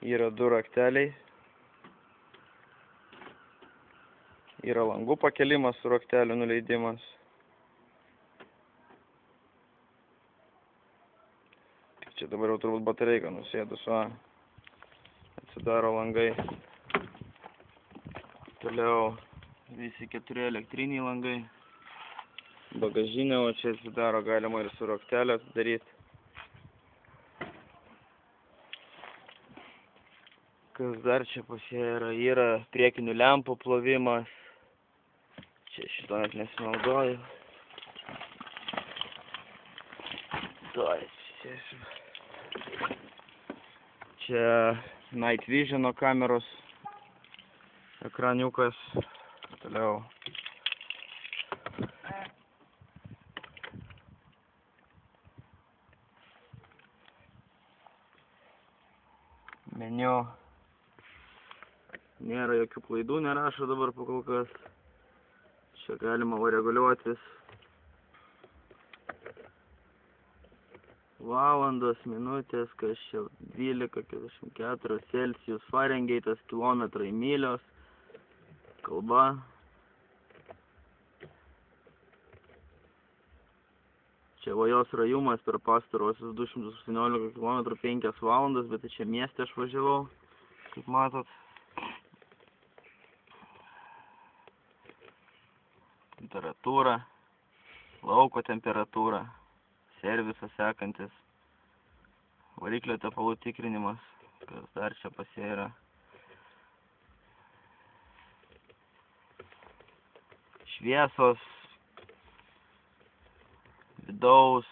Yra 2 rakteliai. Yra langų pakelimas su raktelių nuleidimas. Čia dabar jau turbūt batareika nusėdus, atsidaro langai. Toliau visi 4 elektriniai langai. Bagažinė, o čia atsidaro, galima ir su raktelio atidaryti. Kas dar čia pusė yra priekinių lempų plovimas. Čia šito net nesinaudoju. Čia Night Vision kameros ekraniukas. Toliau meniu. Nėra jokių klaidų, nerašo dabar pakol kas. Čia galima reguliuotis. Valandos, minutės, kas čia 12,44 Celsius, Fahrenheitas, kilometrai, mylios, kalba. Čia vajos rajumas per pastarosius 218 km 5 valandas, bet čia mieste aš važiavau, kaip matot. Temperatūra, lauko temperatūra, servisas sekantis, variklio tepalų tikrinimas, kas dar čia pasie yra. Šviesos, vidaus,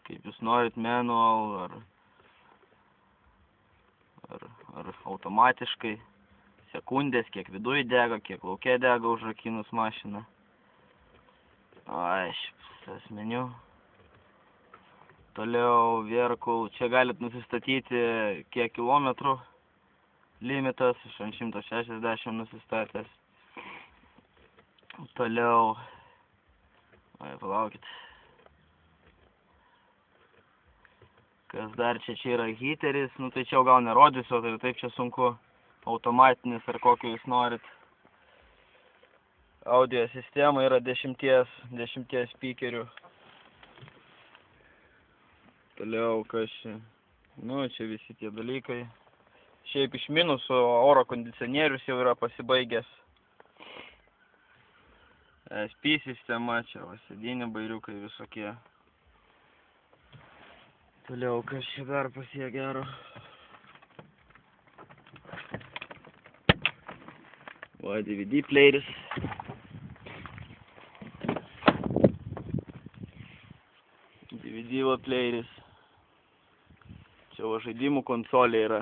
kaip jūs norit, manual ar automatiškai, sekundės, kiek viduje dega, kiek lauke dega užrakinus mašiną. Šitas meniu. Toliau vehicle, čia galit nusistatyti kiek kilometrų limitas, aš ant 160 nusistatęs. Toliau, palaukit. Kas dar čia yra heateris, tai čia gal nerodysiu, tai taip čia sunku, automatinis ar kokį jūs norit. Audio sistema yra 10 speakerių. Toliau kas čia? Čia visi tie dalykai. Šiaip iš minusų oro kondicionierius jau yra pasibaigęs. SP sistema, čia sėdynė, bairiukai visokie. Toliau kas čia dar pasie gero? DVD playeris. DVD playeris. Čia žaidimų konsolė yra.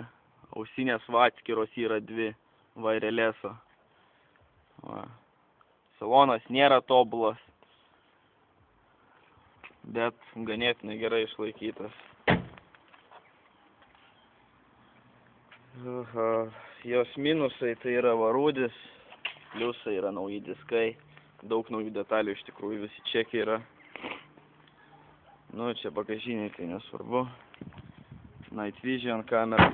Ausinės atskiros yra 2 vaireleso. Salonas nėra tobulas, bet ganėtinai gerai išlaikytas. Jos minusai tai yra varūdis, pliusai yra nauji diskai, daug naujų detalių iš tikrųjų, visi čekiai yra. Čia bagažiniai, tai nesvarbu. Night Vision kamera.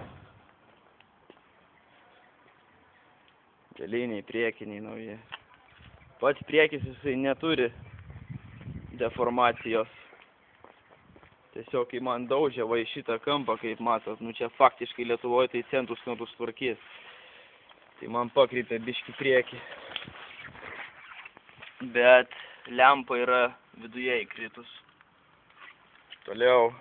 Galiniai, priekiniai nauji. Pats priekis jisai neturi deformacijos. Tiesiog kai man daužė va į šitą kampą, kaip matot, čia faktiškai Lietuvoje tai centus kampus tvarkys. Tai man pakreipė biškį priekį. Bet lempa yra viduje įkritus. Toliau.